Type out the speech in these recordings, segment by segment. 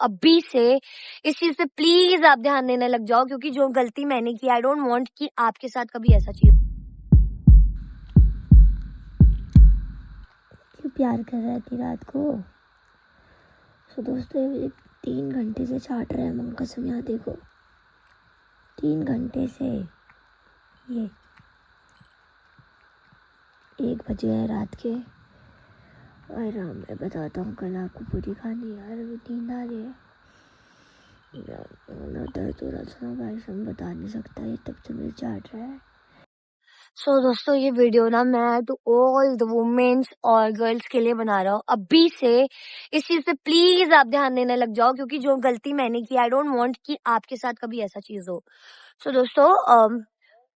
अभी से इस चीज पे प्लीज आप ध्यान देने लग जाओ, क्योंकि जो गलती मैंने की आई डोंट वांट कि आपके साथ कभी ऐसा चीज। क्यों प्यार कर रहा है इतनी रात को? तो दोस्तों ये मुझे 3 घंटे से चाट रहा है, मन कसम। यहाँ देखो 3 घंटे से। ये 1 बज गए रात के। और राम मैं बताता हूँ कल आपको पूरी कहानी। यार अभी नींद आ रही है यार, दर्द हो रहा था भाई, हम बता नहीं सकता। ये तब से मुझे चाट रहा है। सो दोस्तों ये वीडियो ना मैं टू ऑल द वुमेन्स और गर्ल्स के लिए बना रहा हूँ। अभी से इस चीज पे प्लीज आप ध्यान देने लग जाओ, क्योंकि जो गलती मैंने की आई डोंट वांट कि आपके साथ कभी ऐसा चीज हो। सो दोस्तों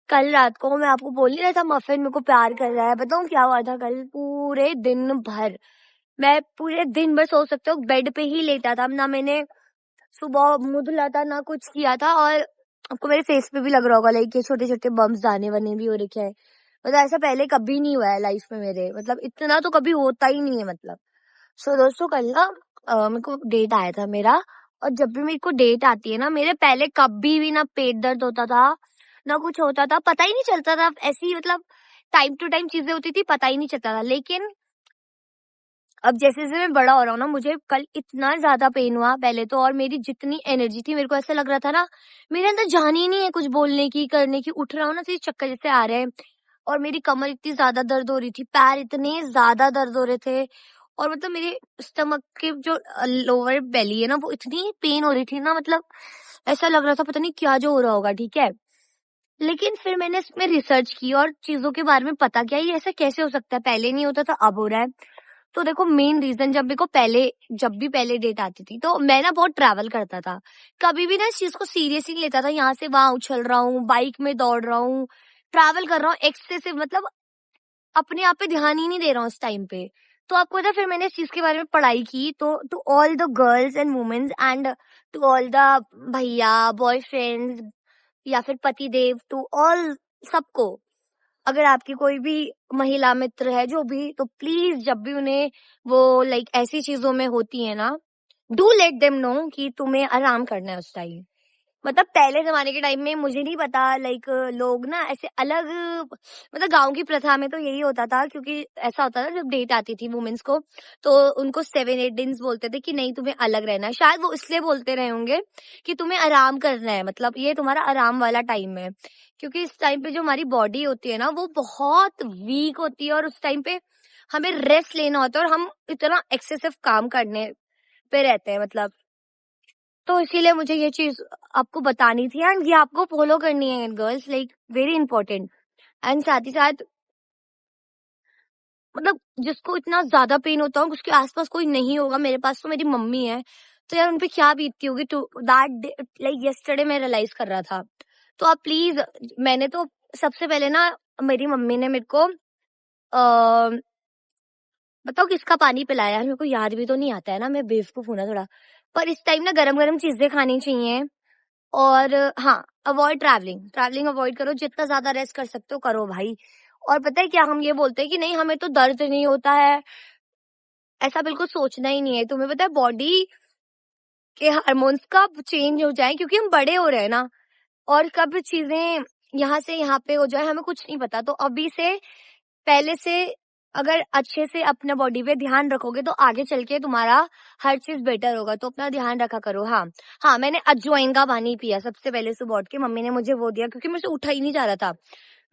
कल रात को मैं आपको बोल ही रहा था मफिन मेरे को प्यार कर रहा है। बताऊँ क्या हुआ था कल? पूरे दिन भर मैं पूरे दिन भर सोच सकते हो बेड पे ही लेटा था ना। मैंने सुबह मुंह धुला था ना कुछ किया था। और आपको मेरे फेस पे भी लग रहा होगा लाइक ये छोटे छोटे बम्स दाने वने भी हो रखे हैं। मतलब ऐसा पहले कभी नहीं हुआ है लाइफ में मेरे, मतलब इतना तो कभी होता ही नहीं है मतलब। सो दोस्तों कल ना मेरे को डेट आया था मेरा। और जब भी मेरे को डेट आती है ना, मेरे पहले कभी भी ना पेट दर्द होता था ना कुछ होता था, पता ही नहीं चलता था। ऐसी मतलब टाइम टू टाइम चीजें होती थी, पता ही नहीं चलता था। लेकिन अब जैसे जैसे मैं बड़ा हो रहा हूँ ना, मुझे कल इतना ज्यादा पेन हुआ पहले तो। और मेरी जितनी एनर्जी थी, मेरे को ऐसा लग रहा था ना मेरे अंदर जान ही नहीं है कुछ बोलने की करने की। उठ रहा हूँ ना तो ये चक्कर जैसे आ रहे हैं। और मेरी कमर इतनी ज्यादा दर्द हो रही थी, पैर इतने ज्यादा दर्द हो रहे थे। और मतलब मेरे स्टमक के जो लोअर बेली है ना, वो इतनी पेन हो रही थी ना, मतलब ऐसा लग रहा था पता नहीं क्या जो हो रहा होगा। ठीक है, लेकिन फिर मैंने इसमें रिसर्च की और चीजों के बारे में पता किया, ये ऐसा कैसे हो सकता है, पहले नहीं होता था अब हो रहा है। तो देखो मेन रीजन, जब भी पहले डेट आती थी तो मैं ना बहुत ट्रैवल करता था। कभी भी ना इस चीज को सीरियसली नहीं लेता था। यहाँ से वहां उछल रहा हूँ, बाइक में दौड़ रहा हूँ, ट्रैवल कर रहा हूँ एक्सेसिव, मतलब अपने आप पे ध्यान ही नहीं दे रहा हूँ उस टाइम पे। तो आपको पता है, फिर मैंने इस चीज के बारे में पढ़ाई की। तो to all the girls and womens and to all the भैया बॉयफ्रेंड्स या फिर पति देव, टू ऑल सबको, अगर आपकी कोई भी महिला मित्र है जो भी, तो प्लीज जब भी उन्हें वो लाइक ऐसी चीजों में होती है ना, डू लेट देम नो कि तुम्हें आराम करना है उस टाइम। मतलब पहले जमाने के टाइम में मुझे नहीं पता लाइक लोग ना ऐसे अलग, मतलब गांव की प्रथा में तो यही होता था। क्योंकि ऐसा होता था जब डेट आती थी वुमेन्स को, तो उनको 7-8 दिन बोलते थे कि नहीं तुम्हें अलग रहना है। शायद वो इसलिए बोलते रहे होंगे कि तुम्हें आराम करना है, मतलब ये तुम्हारा आराम वाला टाइम है। क्योंकि इस टाइम पे जो हमारी बॉडी होती है ना, वो बहुत वीक होती है और उस टाइम पे हमें रेस्ट लेना होता है और हम इतना एक्सेसिव काम करने पे रहते हैं मतलब। तो इसीलिए मुझे ये चीज आपको बतानी थी एंड ये आपको फॉलो करनी है girls, like very important. And साथ ही साथ मतलब जिसको इतना ज्यादा पेन होता है उसके आसपास कोई नहीं होगा, मेरे पास तो मेरी मम्मी है, तो यार उनपे क्या बीतती होगी। टू दैट लाइक यस्टरडे मैं रियलाइज कर रहा था। तो आप प्लीज, मैंने तो सबसे पहले ना मेरी मम्मी ने मेरे को बताओ किसका पानी पिलाया है, मेरे को याद भी तो नहीं आता है ना, मैं बेवकूफ हूं ना थोड़ा। पर इस टाइम ना गरम गरम चीजें खानी चाहिए। और हाँ, अवॉइड ट्रैवलिंग, ट्रैवलिंग अवॉइड करो, जितना ज्यादा रेस्ट कर सकते हो करो भाई। और पता है क्या, हम ये बोलते हैं कि नहीं हमें तो दर्द नहीं होता है, ऐसा बिल्कुल सोचना ही नहीं है। तुम्हें पता है बॉडी के हार्मोन्स कब चेंज हो जाए, क्योंकि हम बड़े हो रहे हैं ना, और कब चीजें यहाँ से यहाँ पे हो जाए हमें कुछ नहीं पता। तो अभी से पहले से अगर अच्छे से अपना बॉडी पे ध्यान रखोगे तो आगे चल के तुम्हारा हर चीज बेटर होगा। तो अपना ध्यान रखा करो। हाँ हाँ, मैंने अजवाइन का पानी पिया सबसे पहले सुबह उठ के, मम्मी ने मुझे वो दिया क्योंकि मुझे उठा ही नहीं जा रहा था।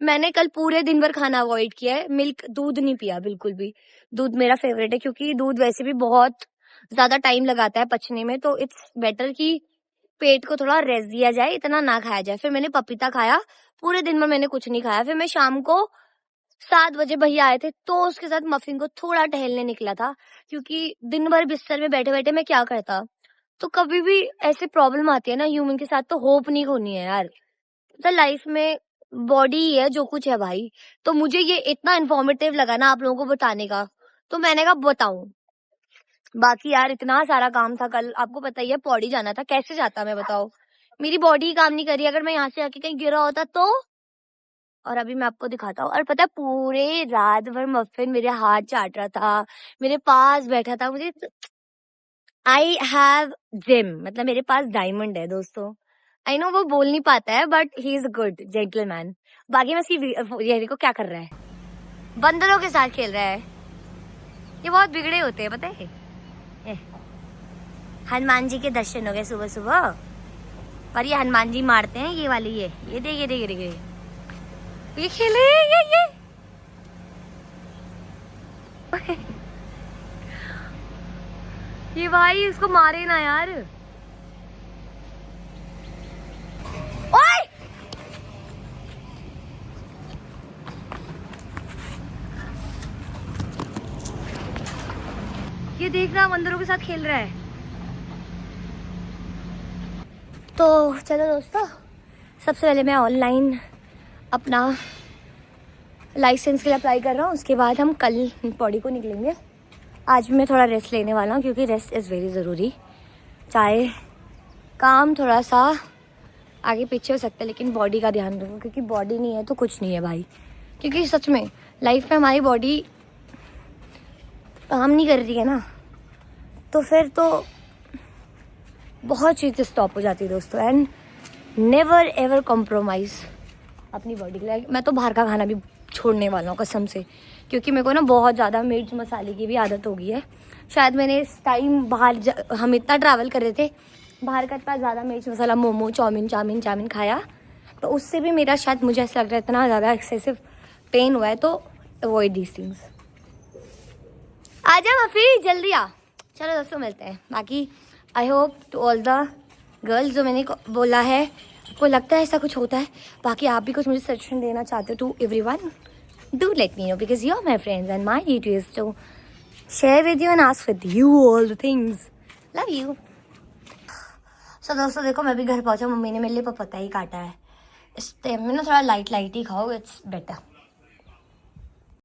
मैंने कल पूरे दिन भर खाना अवॉइड किया है, मिल्क दूध नहीं पिया बिल्कुल भी। दूध मेरा फेवरेट है क्योंकि दूध वैसे भी बहुत ज्यादा टाइम लगाता है पचने में, तो इट्स बेटर कि पेट को थोड़ा रेस्ट दिया जाए, इतना ना खाया जाए। फिर मैंने पपीता खाया, पूरे दिन में मैंने कुछ नहीं खाया। फिर मैं शाम को 7 बजे भैया आए थे तो उसके साथ मफिन को थोड़ा टहलने निकला था, क्योंकि दिन भर बिस्तर में बैठे बैठे मैं क्या करता। तो कभी भी ऐसे प्रॉब्लम आती है ना ह्यूमन के साथ, तो होप नहीं खोनी है यार। तो लाइफ में बॉडी ही है जो कुछ है भाई। तो मुझे ये इतना इन्फॉर्मेटिव लगा ना आप लोगों को बताने का, तो मैंने कहा बताऊं। बाकी यार इतना सारा काम था कल, आपको पता ही है पौड़ी जाना था, कैसे जाता मैं बताओ, मेरी बॉडी ही काम नहीं करी। अगर मैं यहाँ से आके कहीं गिरा होता तो। और अभी मैं आपको दिखाता हूँ। और पता है पूरे रात भर मफिन मेरे हाथ चाट रहा था, मेरे पास बैठा था, मुझे आई हैव जिम, मतलब मेरे पास डायमंड है दोस्तों। आई नो वो बोल नहीं पाता है but he is good gentleman. बाकी मैं ये देखो क्या कर रहा है, बंदरों के साथ खेल रहा है। ये बहुत बिगड़े होते हैं पता है। ये हनुमान जी के दर्शन हो गए सुबह सुबह, पर ये हनुमान जी मारते हैं ये वाली। ये देख ये देख ये देख ये खेले ये ये भाई इसको मारे ना यार। ओए ये देखना बंदरों के साथ खेल रहा है। तो चलो दोस्तों, सबसे पहले मैं ऑनलाइन अपना लाइसेंस के लिए अप्लाई कर रहा हूँ, उसके बाद हम कल पौड़ी को निकलेंगे। आज मैं थोड़ा रेस्ट लेने वाला हूँ क्योंकि रेस्ट इज़ वेरी ज़रूरी। चाहे काम थोड़ा सा आगे पीछे हो सकता है लेकिन बॉडी का ध्यान रखो, क्योंकि बॉडी नहीं है तो कुछ नहीं है भाई। क्योंकि सच में लाइफ में हमारी बॉडी काम नहीं कर रही है ना, तो फिर तो बहुत चीज़ें स्टॉप हो जाती है दोस्तों। एंड नेवर एवर कॉम्प्रोमाइज़ अपनी बॉडी के लिए। मैं तो बाहर का खाना भी छोड़ने वाला हूँ कसम से, क्योंकि मेरे को ना बहुत ज़्यादा मिर्च मसाले की भी आदत हो गई है। शायद मैंने इस टाइम हम इतना ट्रैवल कर रहे थे, बाहर का इतना ज़्यादा मिर्च मसाला, मोमो चाउमीन खाया, तो उससे भी मेरा शायद मुझे ऐसा लग रहा है इतना ज़्यादा एक्सेसिव पेन हुआ है। तो अवॉइड दीज थिंग्स। आ जा मफी जल्दी आ। चलो दोस्तों मिलते हैं। बाकी I hope to all the girls, जो मैंने बोला है आपको लगता है ऐसा कुछ होता है, बाकी आप भी कुछ मुझे सजेशन देना चाहते हो to everyone, do let me know because you're my friends and my duty is to share with you and ask with you all the things. Love you. So दोस्तों देखो मैं भी घर पहुंचा, मम्मी ने मेरे लिए पपता ही काटा है। इस टाइम में ना थोड़ा लाइट ही खाओ, इट्स बेटर।